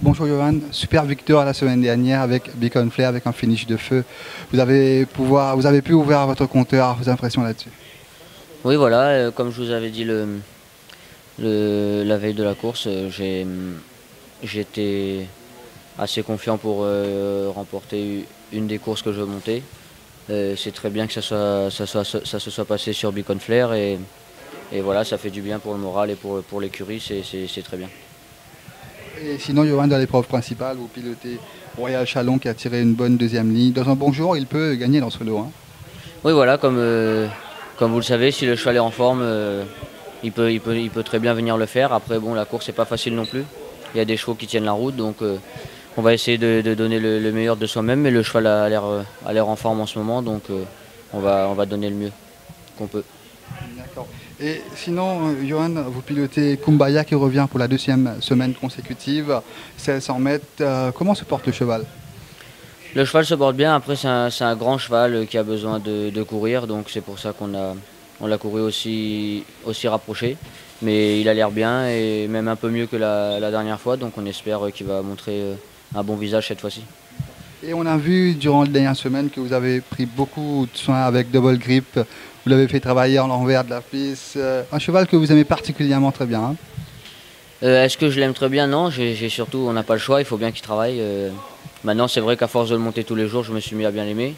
Bonjour Johan, super victoire la semaine dernière avec Beacon Flair, avec un finish de feu. Vous avez pu ouvrir votre compteur, vos impressions là-dessus? Oui, voilà, comme je vous avais dit la veille de la course, j'étais assez confiant pour remporter une des courses que je montais. C'est très bien que ça se soit passé sur Beacon Flair et voilà, ça fait du bien pour le moral et pour l'écurie, c'est très bien. Et sinon Johan, dans l'épreuve principale, vous pilotez Royal Chalon qui a tiré une bonne deuxième ligne. Dans un bon jour, il peut gagner dans ce lot, hein. Oui, voilà, comme vous le savez, si le cheval est en forme, il peut très bien venir le faire. Après, bon, la course n'est pas facile non plus. Il y a des chevaux qui tiennent la route, donc on va essayer de donner le meilleur de soi-même. Mais le cheval a l'air en forme en ce moment, donc on va donner le mieux qu'on peut. D'accord. Et sinon, Johan, vous pilotez Kumbaya qui revient pour la deuxième semaine consécutive, 1600 mètres. Comment se porte le cheval? Le cheval se porte bien. Après, c'est un grand cheval qui a besoin de courir, donc c'est pour ça on l'a couru aussi rapproché. Mais il a l'air bien et même un peu mieux que la dernière fois, donc on espère qu'il va montrer un bon visage cette fois-ci. Et on a vu durant les dernières semaines que vous avez pris beaucoup de soins avec Double Grip. Vous l'avez fait travailler en l'envers de la piste. Un cheval que vous aimez particulièrement très bien, hein. Est-ce que je l'aime très bien? Non, surtout, on n'a pas le choix, il faut bien qu'il travaille. Maintenant, c'est vrai qu'à force de le monter tous les jours, je me suis mis à bien l'aimer.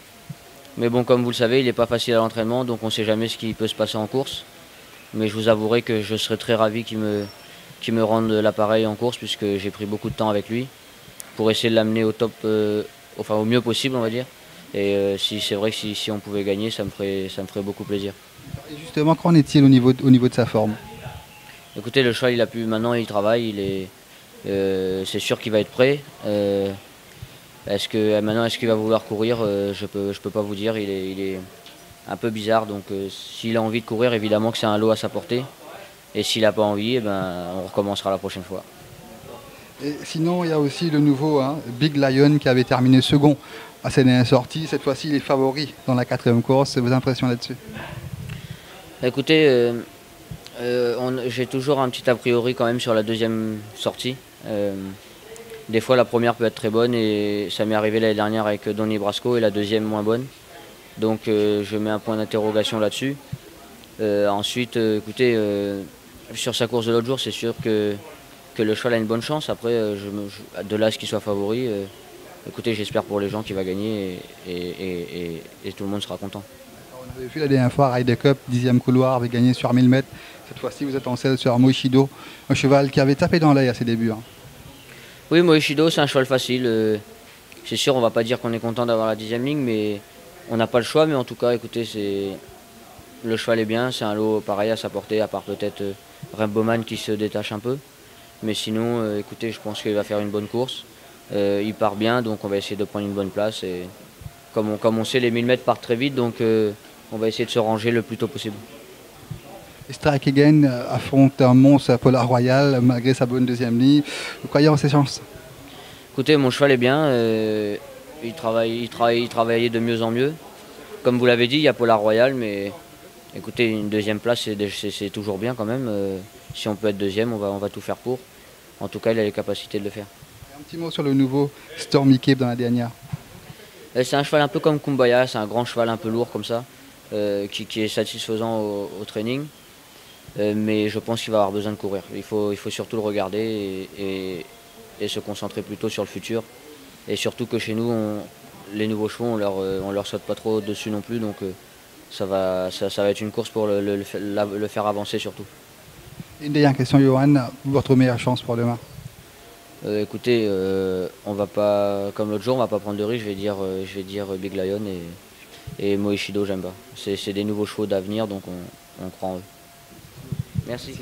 Mais bon, comme vous le savez, il n'est pas facile à l'entraînement, donc on ne sait jamais ce qui peut se passer en course. Mais je vous avouerai que je serais très ravi qu'il me rende l'appareil en course, puisque j'ai pris beaucoup de temps avec lui pour essayer de l'amener au top, enfin au mieux possible, on va dire. Et si c'est vrai que si on pouvait gagner, ça me ferait beaucoup plaisir. Et justement, qu'en est-il au niveau de sa forme? Écoutez, le cheval, maintenant il travaille, c'est sûr qu'il va être prêt. Est-ce qu'il va vouloir courir? Je peux pas vous dire. Il est un peu bizarre. Donc, s'il a envie de courir, évidemment que c'est un lot à sa portée. Et s'il n'a pas envie, eh ben, on recommencera la prochaine fois. Et sinon, il y a aussi le nouveau, hein, Big Lion qui avait terminé second à ses dernières sorties. Cette fois-ci, il est favori dans la quatrième course. Vos impressions là-dessus? Écoutez, j'ai toujours un petit a priori quand même sur la deuxième sortie. Des fois, la première peut être très bonne et ça m'est arrivé l'année dernière avec Donny Brasco et la deuxième moins bonne. Donc, je mets un point d'interrogation là-dessus. Ensuite, écoutez, sur sa course de l'autre jour, c'est sûr que le cheval a une bonne chance. Après, de là à ce qu'il soit favori, écoutez, j'espère pour les gens qu'il va gagner et tout le monde sera content. On avait vu la dernière fois Ryder Cup, 10e couloir, avait gagné sur 1000 mètres. Cette fois-ci, vous êtes en selle sur Moishido, un cheval qui avait tapé dans l'œil à ses débuts, hein. Oui, Moishido, c'est un cheval facile. C'est sûr, on va pas dire qu'on est content d'avoir la 10e ligne, mais on n'a pas le choix. Mais en tout cas, écoutez, le cheval est bien. C'est un lot pareil à sa portée, à part peut-être Rainbowman qui se détache un peu. Mais sinon, écoutez, je pense qu'il va faire une bonne course. Il part bien, donc on va essayer de prendre une bonne place. Et comme on sait, les 1000 mètres partent très vite, donc on va essayer de se ranger le plus tôt possible. Et Strike Again affronte un monstre à Polar Royal malgré sa bonne deuxième ligne. Vous croyez en ses chances? Écoutez, mon cheval est bien. Il travaillait de mieux en mieux. Comme vous l'avez dit, il y a Polar Royal, mais écoutez, une deuxième place, c'est toujours bien quand même. Si on peut être deuxième, on va tout faire pour. En tout cas, il a les capacités de le faire. Un petit mot sur le nouveau Stormy Cape dans la dernière. C'est un cheval un peu comme Kumbaya, c'est un grand cheval un peu lourd comme ça, qui est satisfaisant au training. Mais je pense qu'il va avoir besoin de courir. Il faut surtout le regarder et se concentrer plutôt sur le futur. Et surtout que chez nous, les nouveaux chevaux, on leur saute pas trop dessus non plus. Donc ça va être une course pour le faire avancer surtout. Une dernière question, Johan. Votre meilleure chance pour demain? Écoutez, on va pas, comme l'autre jour, on va pas prendre de risque. Je vais dire Big Lion et Moishido, j'aime pas. C'est des nouveaux chevaux d'avenir, donc on croit en eux. Merci.